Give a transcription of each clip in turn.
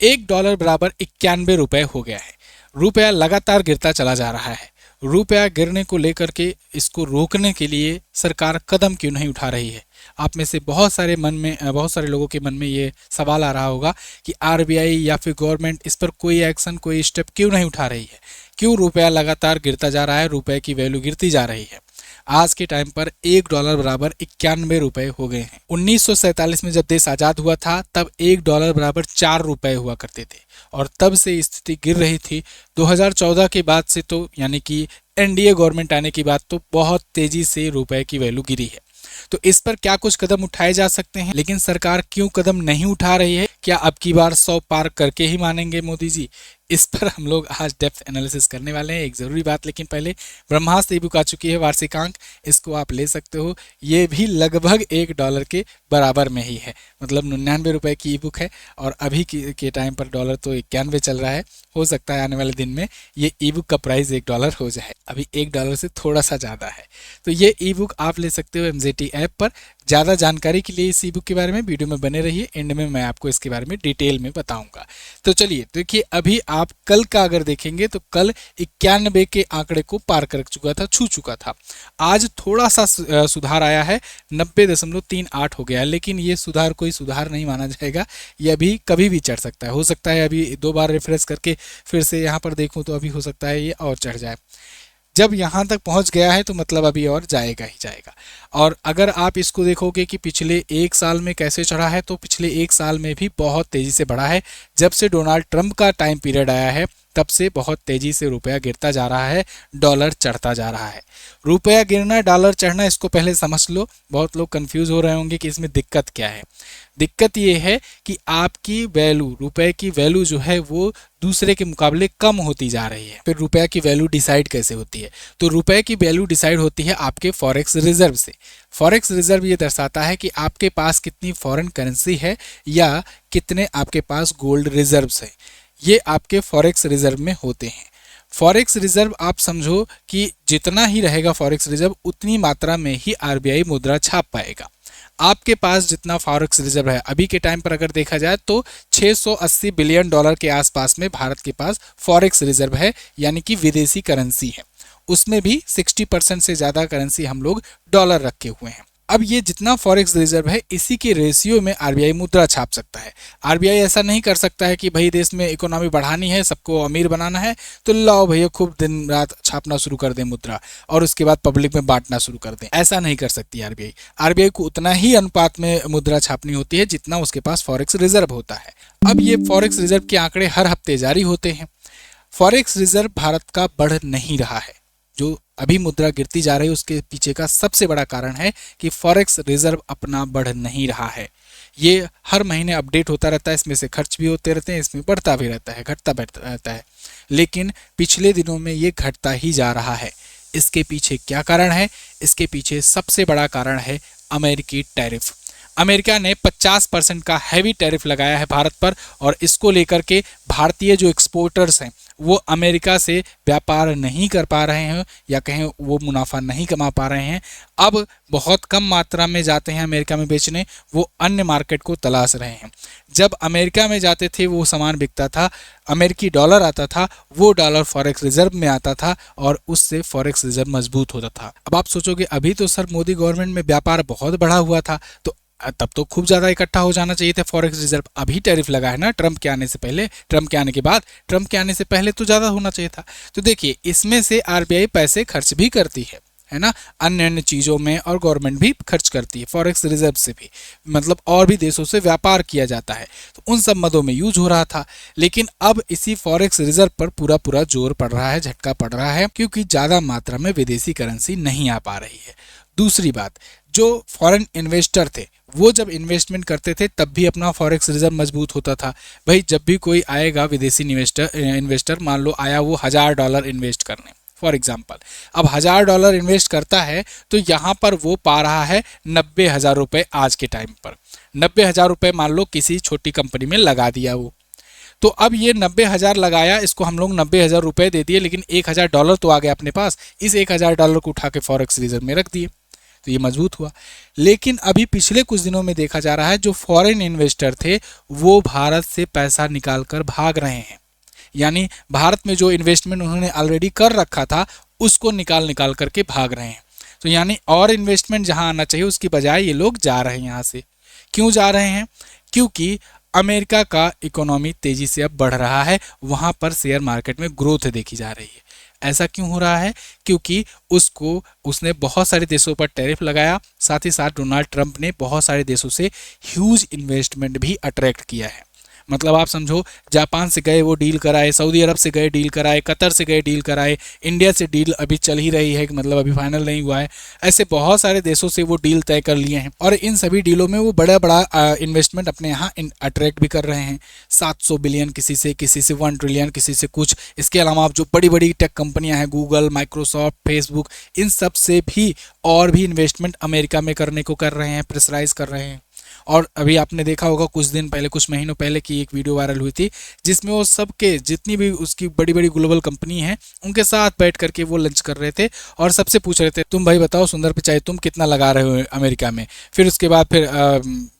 $1 बराबर 91 रुपए हो गया है। रुपया लगातार गिरता चला जा रहा है। रुपया गिरने को लेकर के इसको रोकने के लिए सरकार कदम क्यों नहीं उठा रही है? आप में से बहुत सारे लोगों के मन में ये सवाल आ रहा होगा कि आरबीआई या फिर गवर्नमेंट इस पर कोई एक्शन, कोई स्टेप क्यों नहीं उठा रही है? क्यों रुपया लगातार गिरता जा रहा है, रुपए की वैल्यू गिरती जा रही है? आज के टाइम पर $1 बराबर 91 रुपए हो गए हैं। 1947 में जब देश आजाद हुआ था तब $1 बराबर 4 रुपए हुआ करते थे और तब से स्थिति गिर रही थी। 2014 के बाद से तो यानी कि एनडीए गवर्नमेंट आने के बाद तो बहुत तेजी से रुपए की वैल्यू गिरी है। तो इस पर क्या कुछ कदम उठाए जा सकते हैं, लेकिन सरकार क्यों कदम नहीं उठा रही है? क्या अब की बार 100 पार करके ही मानेंगे मोदी जी? इस पर हम लोग आज डेप्थ एनालिसिस करने वाले हैं, एक ज़रूरी बात। लेकिन पहले ब्रह्मास्त्र ई बुक आ चुकी है, वार्षिकांक, इसको आप ले सकते हो। ये भी लगभग $1 के बराबर में ही है, मतलब 99 रुपए की ई बुक है और अभी के टाइम पर डॉलर तो 91 चल रहा है। हो सकता है आने वाले दिन में ये ई बुक का प्राइस $1 हो जाए, अभी $1 से थोड़ा सा ज़्यादा है। तो ये ई बुक आप ले सकते हो MZT ऐप पर। ज़्यादा जानकारी के लिए इस ई बुक के बारे में वीडियो में बने रहिए, एंड में मैं आपको इसके बारे में डिटेल में बताऊंगा। तो चलिए देखिए, अभी आप कल का अगर देखेंगे तो कल 91 के आंकड़े को पार कर चुका था, छू चुका था। आज थोड़ा सा सुधार आया है, 90.38 हो गया है, लेकिन ये सुधार कोई सुधार नहीं माना जाएगा। ये अभी कभी भी चढ़ सकता है। हो सकता है अभी 2 बार रिफ्रेश करके फिर से यहाँ पर देखूँ तो अभी हो सकता है ये और चढ़ जाए। जब यहाँ तक पहुँच गया है तो मतलब अभी और जाएगा ही जाएगा। और अगर आप इसको देखोगे कि पिछले 1 साल में कैसे चढ़ा है, तो पिछले 1 साल में भी बहुत तेज़ी से बढ़ा है। जब से डोनाल्ड ट्रंप का टाइम पीरियड आया है तब से बहुत तेज़ी से रुपया गिरता जा रहा है, डॉलर चढ़ता जा रहा है। रुपया गिरना, डॉलर चढ़ना, इसको पहले समझ लो। बहुत लोग कंफ्यूज हो रहे होंगे कि इसमें दिक्कत क्या है। दिक्कत ये है कि आपकी वैल्यू, रुपए की वैल्यू जो है वो दूसरे के मुकाबले कम होती जा रही है। फिर रुपए की वैल्यू डिसाइड कैसे होती है? तो रुपए की वैल्यू डिसाइड होती है आपके फॉरेक्स रिजर्व से। फॉरेक्स रिजर्व ये दर्शाता है कि आपके पास कितनी फॉरेन करेंसी है या कितने आपके पास गोल्ड रिजर्व्स है। ये आपके फॉरेक्स रिजर्व में होते हैं। फॉरेक्स रिजर्व आप समझो कि जितना ही रहेगा फॉरेक्स रिजर्व, उतनी मात्रा में ही आरबीआई मुद्रा छाप पाएगा। आपके पास जितना फॉरेक्स रिजर्व है अभी के टाइम पर अगर देखा जाए तो $680 बिलियन के आसपास में भारत के पास फॉरेक्स रिजर्व है, यानी कि विदेशी करेंसी है। उसमें भी 60% से ज़्यादा करेंसी हम लोग डॉलर रखे हुए हैं। अब ये जितना फॉरेक्स रिजर्व है इसी के रेशियो में आरबीआई मुद्रा छाप सकता है। आरबीआई ऐसा नहीं कर सकता है कि भाई देश में इकोनॉमी बढ़ानी है, सबको अमीर बनाना है तो लाओ भैया खूब दिन रात छापना शुरू कर दें मुद्रा और उसके बाद पब्लिक में बांटना शुरू कर दें। ऐसा नहीं कर सकती आरबीआई। आरबीआई को उतना ही अनुपात में मुद्रा छापनी होती है जितना उसके पास फॉरेक्स रिजर्व होता है। अब ये फॉरेक्स रिजर्व के आंकड़े हर हफ्ते जारी होते हैं। फॉरेक्स रिजर्व भारत का बढ़ नहीं रहा है। जो अभी मुद्रा गिरती जा रही है उसके पीछे का सबसे बड़ा कारण है कि फॉरेक्स रिजर्व अपना बढ़ नहीं रहा है। ये हर महीने अपडेट होता रहता है, इसमें से खर्च भी होते रहते हैं, इसमें बढ़ता भी रहता है, घटता रहता है, लेकिन पिछले दिनों में ये घटता ही जा रहा है। इसके पीछे क्या कारण है? इसके पीछे सबसे बड़ा कारण है अमेरिकी टैरिफ। अमेरिका ने 50% का हैवी टैरिफ लगाया है भारत पर और इसको लेकर के भारतीय जो एक्सपोर्टर्स हैं वो अमेरिका से व्यापार नहीं कर पा रहे हैं या कहें वो मुनाफा नहीं कमा पा रहे हैं। अब बहुत कम मात्रा में जाते हैं अमेरिका में बेचने, वो अन्य मार्केट को तलाश रहे हैं। जब अमेरिका में जाते थे वो सामान बिकता था, अमेरिकी डॉलर आता था, वो डॉलर फॉरेक्स रिजर्व में आता था और उससे फॉरेक्स रिजर्व मजबूत होता था। अब आप सोचोगे अभी तो सर मोदी गवर्नमेंट में व्यापार बहुत बढ़ा हुआ था, तो तब तो खूब ज़्यादा इकट्ठा हो जाना चाहिए था फॉरेक्स रिजर्व। अभी टैरिफ लगा है ना ट्रंप के आने से पहले, ट्रंप के आने के बाद, ट्रंप के आने से पहले तो ज़्यादा होना चाहिए था। तो देखिए इसमें से आरबीआई पैसे खर्च भी करती है ना, अन्य चीज़ों में, और गवर्नमेंट भी खर्च करती है फॉरेक्स रिजर्व से भी, मतलब और भी देशों से व्यापार किया जाता है, तो उन सब मदों में यूज हो रहा था। लेकिन अब इसी फॉरेक्स रिजर्व पर पूरा जोर पड़ रहा है, झटका पड़ रहा है, क्योंकि ज़्यादा मात्रा में विदेशी करेंसी नहीं आ पा रही है। दूसरी बात, जो फॉरेन इन्वेस्टर थे वो जब इन्वेस्टमेंट करते थे तब भी अपना फॉरेक्स रिजर्व मजबूत होता था। भाई जब भी कोई आएगा विदेशी इन्वेस्टर मान लो आया वो $1000 इन्वेस्ट करने फॉर एग्जाम्पल, अब $1000 इन्वेस्ट करता है तो यहाँ पर वो पा रहा है 90,000 रुपये आज के टाइम पर। 90,000 रुपये मान लो किसी छोटी कंपनी में लगा दिया वो, तो अब ये 90,000 लगाया, इसको हम लोग 90,000 रुपये दे दिए, लेकिन $1,000 तो आ गया अपने पास। इस $1,000 को उठा के फॉरेक्स रिजर्व में रख दिए। तो ये मजबूत हुआ। लेकिन अभी पिछले कुछ दिनों में देखा जा रहा है जो फॉरेन इन्वेस्टर थे वो भारत से पैसा निकाल कर भाग रहे हैं, यानी भारत में जो इन्वेस्टमेंट उन्होंने ऑलरेडी कर रखा था उसको निकाल निकाल करके भाग रहे हैं। तो यानी और इन्वेस्टमेंट जहां आना चाहिए उसकी बजाय ये लोग जा रहे हैं यहाँ से। क्यों जा रहे हैं? क्योंकि अमेरिका का इकोनॉमी तेजी से अब बढ़ रहा है, वहां पर शेयर मार्केट में ग्रोथ देखी जा रही है। ऐसा क्यों हो रहा है? क्योंकि उसने बहुत सारे देशों पर टैरिफ लगाया, साथ ही साथ डोनाल्ड ट्रंप ने बहुत सारे देशों से ह्यूज इन्वेस्टमेंट भी अट्रैक्ट किया है। मतलब आप समझो, जापान से गए वो डील कराए, सऊदी अरब से गए डील कराए, कतर से गए डील कराए, इंडिया से डील अभी चल ही रही है, मतलब अभी फाइनल नहीं हुआ है। ऐसे बहुत सारे देशों से वो डील तय कर लिए हैं और इन सभी डीलों में वो बड़ा बड़ा इन्वेस्टमेंट अपने यहाँ अट्रैक्ट भी कर रहे हैं। 700 बिलियन किसी से 1 ट्रिलियन किसी से कुछ। इसके अलावा आप जो बड़ी बड़ी टेक कंपनियां हैं, गूगल, माइक्रोसॉफ्ट, फेसबुक, इन सब से भी और भी इन्वेस्टमेंट अमेरिका में करने को कर रहे हैं, प्रेशराइज कर रहे हैं। और अभी आपने देखा होगा कुछ दिन पहले, कुछ महीनों पहले की एक वीडियो वायरल हुई थी जिसमें वो सबके जितनी भी उसकी बड़ी बड़ी ग्लोबल कंपनी है उनके साथ बैठ करके वो लंच कर रहे थे और सबसे पूछ रहे थे तुम भाई बताओ सुंदर पिचाई तुम कितना लगा रहे हो अमेरिका में। फिर उसके बाद फिर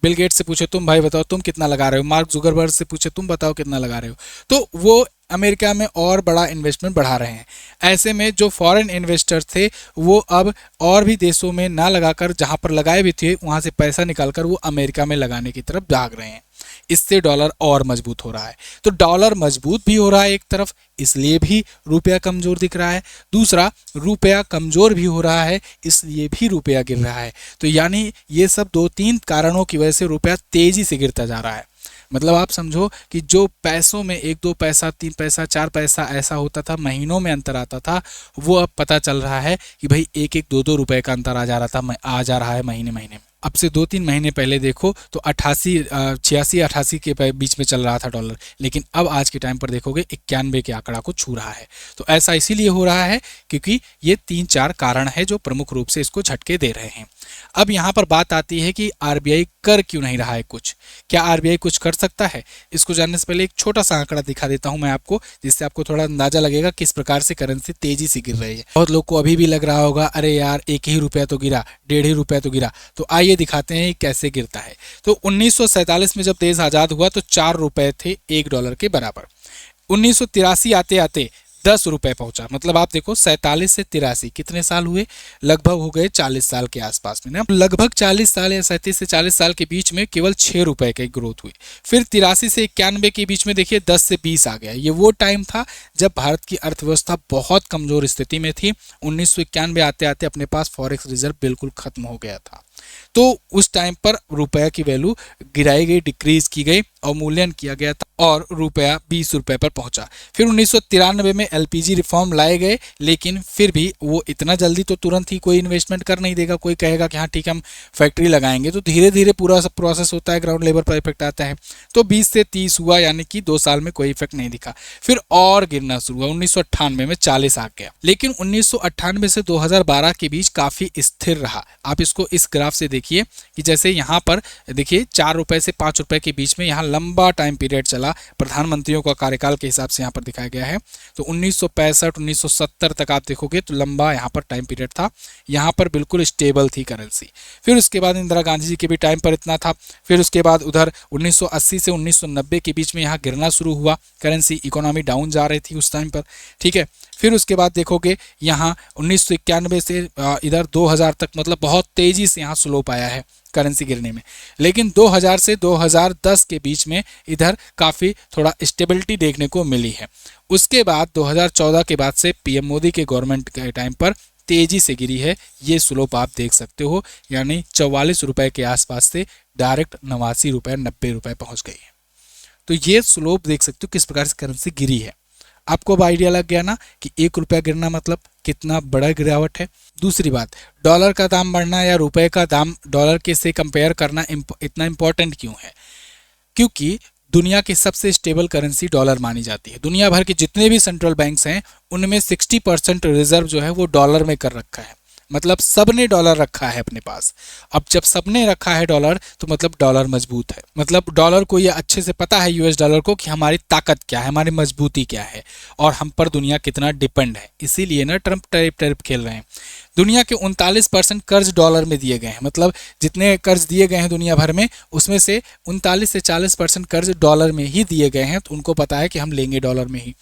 बिल गेट्स से पूछे तुम भाई बताओ तुम कितना लगा रहे हो, मार्क जुकरबर्ग से पूछे तुम बताओ कितना लगा रहे हो। तो वो अमेरिका में और बड़ा इन्वेस्टमेंट बढ़ा रहे हैं। ऐसे में जो फॉरेन इन्वेस्टर्स थे वो अब और भी देशों में ना लगाकर जहां पर लगाए भी थे वहां से पैसा निकालकर वो अमेरिका में लगाने की तरफ भाग रहे हैं। इससे डॉलर और मजबूत हो रहा है। तो डॉलर मजबूत भी हो रहा है एक तरफ, इसलिए भी रुपया कमजोर दिख रहा है। दूसरा, रुपया कमजोर भी हो रहा है, इसलिए भी रुपया गिर रहा है। तो यानी ये सब 2-3 कारणों की वजह से रुपया तेजी से गिरता जा रहा है। मतलब आप समझो कि जो पैसों में 1-2 पैसा, 3 पैसा, 4 पैसा ऐसा होता था, महीनों में अंतर आता था, वो अब पता चल रहा है कि भाई 1-1, 2-2 रुपए का अंतर आ जा रहा है महीने महीने में। अब से 2-3 महीने पहले देखो तो 86 के बीच में चल रहा था डॉलर, लेकिन अब आज के टाइम पर देखोगे 91 के आंकड़ा को छू रहा है। तो ऐसा इसीलिए हो रहा है क्योंकि ये 3-4 कारण है जो प्रमुख रूप से इसको झटके दे रहे हैं। अब यहाँ पर बात आती है कि आरबीआई कर क्यों नहीं रहा है कुछ। क्या आरबीआई कुछ कर सकता है? इसको जानने से पहले एक छोटा सा आंकड़ा दिखा देता हूं मैं आपको, जिससे आपको थोड़ा अंदाजा लगेगा किस प्रकार से करेंसी तेजी से गिर रही है। बहुत लोग को अभी भी लग रहा होगा अरे यार 1 ही रुपया तो गिरा, 1.5 ही रुपया तो गिरा। तो आइए दिखाते हैं कैसे गिरता है। तो 1947 में जब देश आजाद हुआ तो 4 रुपए थे $1 के बराबर। 1983 आते आते 10 रुपए पहुंचा। मतलब आप देखो 47 से 83 कितने साल हुए? लगभग हो गए 40 साल के आसपास में ना। लगभग 40 साल या 37 से 40 साल के बीच में केवल 6 रुपए की ग्रोथ हुई। फिर 83 से 91 के बीच में देखिए 10 से 20 आ गया। ये वो टाइम था जब भारत की अर्थव्यवस्था बहुत कमजोर स्थिति में थी। 1991 आते आते अपने पास फॉरेक्स रिजर्व बिल्कुल खत्म हो गया था। तो उस टाइम पर रुपया की वैल्यू गिराई गई, डिक्रीज की गई, अवमूल्यन किया गया था और रुपया 20 रुपए पर पहुंचा। फिर 1993 में एलपीजी रिफॉर्म लाए गए, लेकिन फिर भी वो इतना जल्दी तो तुरंत ही कोई इन्वेस्टमेंट कर नहीं देगा। कोई कहेगा कि हाँ ठीक है हम फैक्ट्री लगाएंगे, तो धीरे धीरे पूरा सब प्रोसेस होता है, ग्राउंड लेवल पर इफेक्ट आता है। तो 20 से 30 हुआ, यानी कि 2 साल में कोई इफेक्ट नहीं दिखा। फिर और गिरना शुरू हुआ, 1998 में 40 आ गया। लेकिन 1998 से 2012 के बीच काफी स्थिर रहा। आप इसको इस ग्राफ से देखिए कि जैसे यहाँ पर देखिए 4 रुपए से 5 रुपए के बीच में यहाँ लंबा टाइम पीरियड चला। प्रधानमंत्रियों का कार्यकाल के हिसाब से यहाँ पर दिखाया गया है। तो 1965 1970 तक आप देखोगे तो लंबा यहाँ पर टाइम पीरियड था। यहाँ पर बिल्कुल स्टेबल थी करेंसी। फिर उसके बाद इंदिरा गांधी जी के भी टाइम पर इतना था। फिर उसके बाद उधर 1980 से 1990 के बीच में यहाँ गिरना शुरू हुआ करेंसी। इकोनॉमी डाउन जा रही थी उस टाइम पर, ठीक है। फिर उसके बाद देखोगे यहाँ 1991 से इधर 2000 तक, मतलब बहुत तेजी से यहाँ स्लोप आया है करेंसी गिरने में। लेकिन 2000 से 2010 के बीच में इधर काफ़ी थोड़ा स्टेबिलिटी देखने को मिली है। उसके बाद 2014 के बाद से पीएम मोदी के गवर्नमेंट के टाइम पर तेजी से गिरी है। ये स्लोप आप देख सकते हो, यानी 44 रुपए के आसपास से डायरेक्ट 89 रुपए 90 रुपए पहुँच गई है। तो ये स्लोप देख सकते हो किस प्रकार से करेंसी गिरी है। आपको अब आइडिया लग गया ना कि 1 रुपया गिरना मतलब कितना बड़ा गिरावट है। दूसरी बात, डॉलर का दाम बढ़ना या रुपए का दाम डॉलर के से कंपेयर करना इतना इंपॉर्टेंट क्यों है? क्योंकि दुनिया की सबसे स्टेबल करेंसी डॉलर मानी जाती है। दुनिया भर के जितने भी सेंट्रल बैंक्स हैं उनमें 60% रिजर्व जो है वो डॉलर में कर रखा है। मतलब सबने डॉलर रखा है अपने पास। अब जब सबने रखा है डॉलर, तो मतलब डॉलर मजबूत है। मतलब डॉलर को ये अच्छे से पता है, यूएस डॉलर को, कि हमारी ताकत क्या है, हमारी मजबूती क्या है और हम पर दुनिया कितना डिपेंड है। इसीलिए ना ट्रंप टैरिफ खेल रहे हैं। दुनिया के 39% कर्ज डॉलर में दिए गए हैं। मतलब जितने कर्ज दिए गए हैं दुनिया भर में, उसमें से 39 से 40% कर्ज डॉलर में ही दिए गए हैं। तो उनको पता है कि हम लेंगे डॉलर में ही।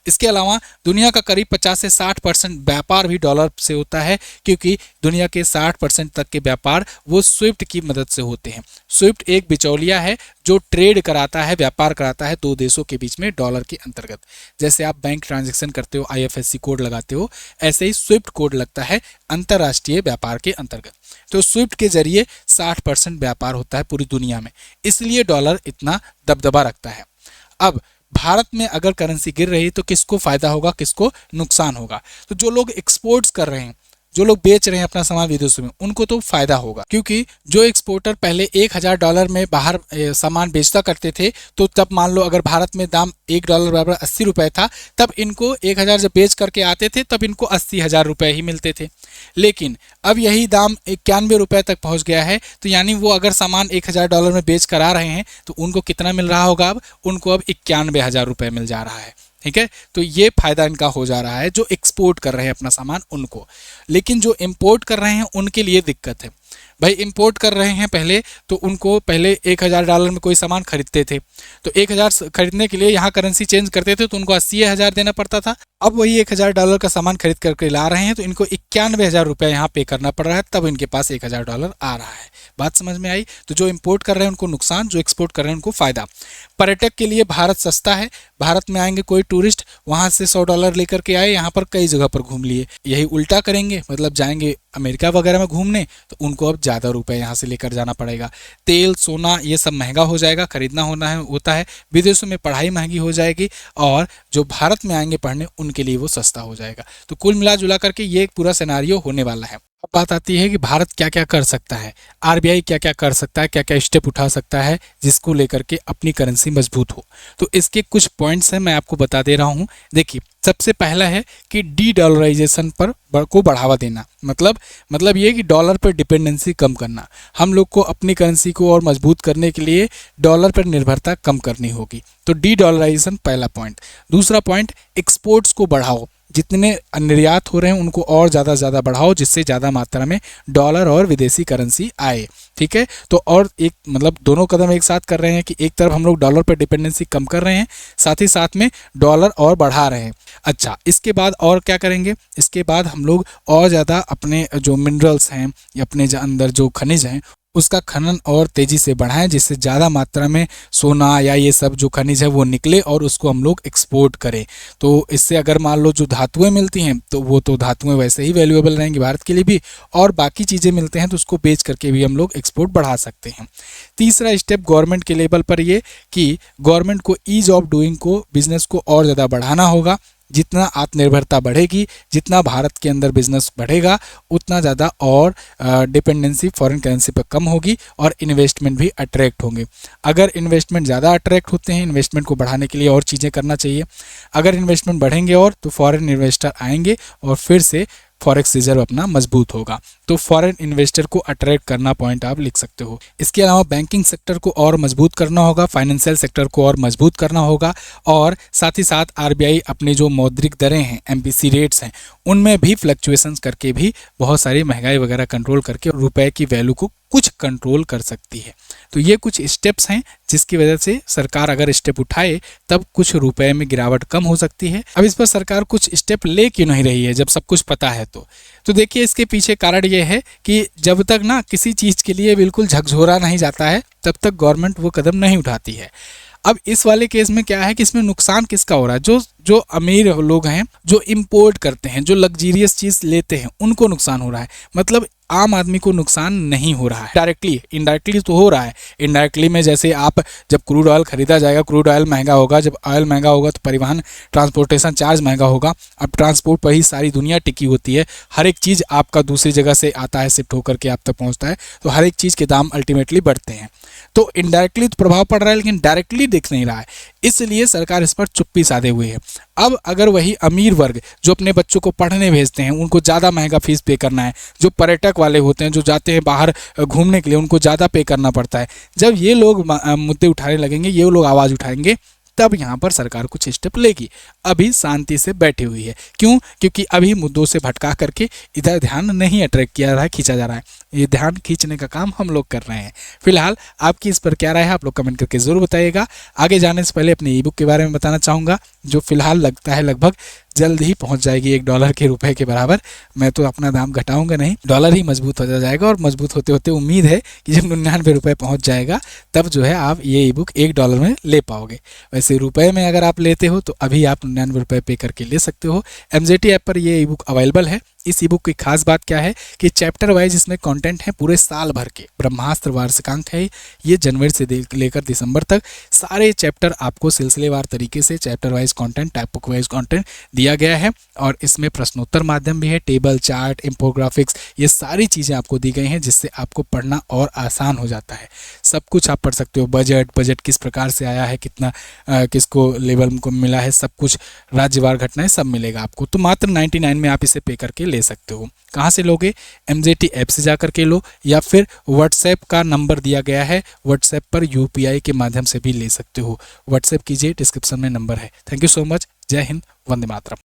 इसके अलावा दुनिया का करीब 50 से 60% व्यापार भी डॉलर से होता है, क्योंकि दुनिया के 60% तक के व्यापार वो स्विफ्ट की मदद से होते हैं। स्विफ्ट एक बिचौलिया है जो ट्रेड कराता है, व्यापार कराता है दो देशों के बीच में डॉलर के अंतर्गत। जैसे आप बैंक ट्रांजैक्शन करते हो, IFSC कोड लगाते हो, ऐसे ही स्विफ्ट कोड लगता है अंतर्राष्ट्रीय व्यापार के अंतर्गत। तो स्विफ्ट के जरिए 60% व्यापार होता है पूरी दुनिया में, इसलिए डॉलर इतना दबदबा रखता है। अब भारत में अगर करेंसी गिर रही तो किसको फायदा होगा, किसको नुकसान होगा? तो जो लोग एक्सपोर्ट्स कर रहे हैं, जो लोग बेच रहे हैं अपना सामान विदेशों में, उनको तो फायदा होगा, क्योंकि जो एक्सपोर्टर पहले $1000 में बाहर सामान बेचता करते थे, तो तब मान लो अगर भारत में दाम $1 बराबर 80 रुपए था, तब इनको 1000 जब बेच करके आते थे तब इनको 80,000 रुपए ही मिलते थे। लेकिन अब यही दाम 91 रुपए तक पहुंच गया है। तो यानी वो अगर सामान $1000 में बेच कर आ रहे हैं तो उनको कितना मिल रहा होगा? अब उनको अब 91,000 रुपए मिल जा रहा है। ठीक है, तो ये फायदा इनका हो जा रहा है जो एक्सपोर्ट कर रहे हैं अपना सामान उनको। लेकिन जो इंपोर्ट कर रहे हैं उनके लिए दिक्कत है। भाई इंपोर्ट कर रहे हैं पहले, तो उनको पहले $1000 में कोई सामान खरीदते थे, तो 1000 खरीदने के लिए यहाँ करेंसी चेंज करते थे तो उनको 80,000 देना पड़ता था। अब वही $1000 का सामान खरीद करके ला रहे हैं तो इनको 91,000 रुपया यहाँ पे करना पड़ रहा है, तब इनके पास $1000 आ रहा है। बात समझ में आई? तो जो इंपोर्ट कर रहे हैं उनको नुकसान, जो एक्सपोर्ट कर रहे हैं उनको फायदा। पर्यटक के लिए भारत सस्ता है। भारत में आएंगे कोई टूरिस्ट, वहां से $100 लेकर के आए, यहाँ पर कई जगह पर घूम लिए। यही उल्टा करेंगे, मतलब जाएंगे अमेरिका वगैरह में घूमने, तो उनको अब ज़्यादा रुपए यहाँ से लेकर जाना पड़ेगा। तेल, सोना ये सब महंगा हो जाएगा, खरीदना होता है। विदेशों में पढ़ाई महंगी हो जाएगी, और जो भारत में आएंगे पढ़ने उनके लिए वो सस्ता हो जाएगा। तो कुल मिला जुला करके ये एक पूरा सिनेरियो होने वाला है। अब बात आती है कि भारत क्या क्या कर सकता है, RBI क्या क्या कर सकता है, क्या क्या स्टेप उठा सकता है जिसको लेकर के अपनी करेंसी मजबूत हो। तो इसके कुछ पॉइंट्स हैं, मैं आपको बता दे रहा हूँ। देखिए, सबसे पहला है कि डी डॉलराइजेशन को बढ़ावा देना। मतलब ये कि डॉलर पर डिपेंडेंसी कम करना। हम लोग को अपनी करेंसी को और मजबूत करने के लिए डॉलर पर निर्भरता कम करनी होगी। तो डी डॉलराइजेशन पहला पॉइंट। दूसरा पॉइंट, एक्सपोर्ट्स को बढ़ाओ। जितने निर्यात हो रहे हैं उनको और ज़्यादा से ज़्यादा बढ़ाओ, जिससे ज़्यादा मात्रा में डॉलर और विदेशी करेंसी आए। ठीक है, तो और एक मतलब दोनों कदम एक साथ कर रहे हैं कि एक तरफ हम लोग डॉलर पर डिपेंडेंसी कम कर रहे हैं, साथ ही साथ में डॉलर और बढ़ा रहे हैं। अच्छा, इसके बाद और क्या करेंगे? इसके बाद हम लोग और ज़्यादा अपने जो मिनरल्स हैं या अपने अंदर जो खनिज हैं उसका खनन और तेज़ी से बढ़ाएं, जिससे ज़्यादा मात्रा में सोना या ये सब जो खनिज है वो निकले और उसको हम लोग एक्सपोर्ट करें। तो इससे अगर मान लो जो धातुएं मिलती हैं तो वो तो धातुएं वैसे ही वैल्यूएबल रहेंगी भारत के लिए भी, और बाकी चीज़ें मिलते हैं तो उसको बेच करके भी हम लोग एक्सपोर्ट बढ़ा सकते हैं। तीसरा स्टेप गवर्नमेंट के लेवल पर ये कि गवर्नमेंट को ईज ऑफ डूइंग को, बिजनेस को और ज़्यादा बढ़ाना होगा। जितना आत्मनिर्भरता बढ़ेगी, जितना भारत के अंदर बिजनेस बढ़ेगा, उतना ज़्यादा और डिपेंडेंसी फॉरेन करेंसी पर कम होगी और इन्वेस्टमेंट भी अट्रैक्ट होंगे। अगर इन्वेस्टमेंट ज़्यादा अट्रैक्ट होते हैं, इन्वेस्टमेंट को बढ़ाने के लिए और चीज़ें करना चाहिए। अगर इन्वेस्टमेंट बढ़ेंगे और तो फॉरेन इन्वेस्टर आएंगे और फिर से फॉरेक्स रिजर्व अपना मजबूत होगा। तो फॉरेन इन्वेस्टर को अट्रैक्ट करना पॉइंट आप लिख सकते हो। इसके अलावा बैंकिंग सेक्टर को और मजबूत करना होगा, फाइनेंशियल सेक्टर को और मजबूत करना होगा, और साथ ही साथ RBI अपनी जो मौद्रिक दरें हैं, MPC रेट्स हैं, उनमें भी फ्लक्चुएशंस करके भी बहुत सारी महंगाई वगैरह कंट्रोल करके रुपए की वैल्यू को कुछ कंट्रोल कर सकती है। तो ये कुछ स्टेप्स हैं जिसकी वजह से सरकार अगर स्टेप उठाए तब कुछ रुपए में गिरावट कम हो सकती है। अब इस पर सरकार कुछ स्टेप ले क्यों नहीं रही है जब सब कुछ पता है? तो देखिए, इसके पीछे कारण ये है कि जब तक ना किसी चीज़ के लिए बिल्कुल झकझोरा नहीं जाता है तब तक गवर्नमेंट वो कदम नहीं उठाती है। अब इस वाले केस में क्या है कि इसमें नुकसान किसका हो रहा है? जो अमीर लोग हैं, जो इंपोर्ट करते हैं, जो लग्जीरियस चीज़ लेते हैं, उनको नुकसान हो रहा है। मतलब आम आदमी को नुकसान नहीं हो रहा है। डायरेक्टली, इनडायरेक्टली तो हो रहा है। इनडायरेक्टली में जैसे आप जब क्रूड ऑयल खरीदा जाएगा, क्रूड ऑयल महंगा होगा, जब ऑयल महंगा होगा तो परिवहन ट्रांसपोर्टेशन चार्ज महंगा होगा। अब ट्रांसपोर्ट पर ही सारी दुनिया टिकी होती है। हर एक चीज़ आपका दूसरी जगह से आता है, शिफ्ट होकर के आप तक पहुँचता है, तो हर एक चीज़ के दाम अल्टीमेटली बढ़ते हैं। तो इनडायरेक्टली तो प्रभाव पड़ रहा है, लेकिन डायरेक्टली दिख नहीं रहा है, इसलिए सरकार इस पर चुप्पी साधे हुए है। अब अगर वही अमीर वर्ग जो अपने बच्चों को पढ़ने भेजते हैं, उनको ज़्यादा महंगा फीस पे करना है, जो पर्यटक वाले होते हैं, जो जाते हैं बाहर घूमने के लिए, उनको ज़्यादा पे करना पड़ता है। जब ये लोग मुद्दे उठाने लगेंगे, ये लोग आवाज़ उठाएंगे, तब यहाँ पर सरकार कुछ स्टेप लेगी। अभी शांति से बैठी हुई है। क्यों? क्योंकि अभी मुद्दों से भटका करके इधर ध्यान नहीं अट्रैक्ट किया जा रहा है, खींचा जा रहा है। ये ध्यान खींचने का काम हम लोग कर रहे हैं। फिलहाल आपकी इस पर क्या राय है, आप लोग कमेंट करके जरूर बताइएगा। आगे जाने से पहले अपने ई बुक के बारे में बताना चाहूँगा, जो फिलहाल लगता है लगभग जल्द ही पहुंच जाएगी $1 के रुपए के बराबर। मैं तो अपना दाम घटाऊंगा नहीं, डॉलर ही मजबूत हो जाएगा, और मजबूत होते होते उम्मीद है कि जब 99 रुपए पहुंच जाएगा तब जो है आप ये ई बुक $1 में ले पाओगे। वैसे रुपए में अगर आप लेते हो तो अभी आप 99 रुपए पे करके ले सकते हो। MJT ऐप पर ये ई बुक अवेलेबल है। इस ई बुक की खास बात क्या है कि चैप्टर वाइज इसमें कंटेंट है पूरे साल भर के। ब्रह्मास्त्र वार्षिकांक है ये, जनवरी से लेकर दिसंबर तक सारे चैप्टर आपको सिलसिलेवार तरीके से chapter wise content, type book wise content दिया गया है। और इसमें प्रश्नोत्तर माध्यम भी है, टेबल, चार्ट, इंफोग्राफिक्स, ये सारी चीज़ें आपको दी गई हैं, जिससे आपको पढ़ना और आसान हो जाता है। सब कुछ आप पढ़ सकते हो। बजट किस प्रकार से आया है, कितना किसको लेवल को मिला है, सब कुछ, राज्यवार घटनाएं सब मिलेगा आपको। तो मात्र 99 में आप इसे पे करके ले सकते हो। कहाँ से लोगे? MJT ऐप से जा करके लो, या फिर व्हाट्सएप का नंबर दिया गया है, व्हाट्सएप पर UPI के माध्यम से भी ले सकते हो। व्हाट्सएप कीजिए, डिस्क्रिप्शन में नंबर है। Thank you so much. जय हिंद, वंदे मातरम।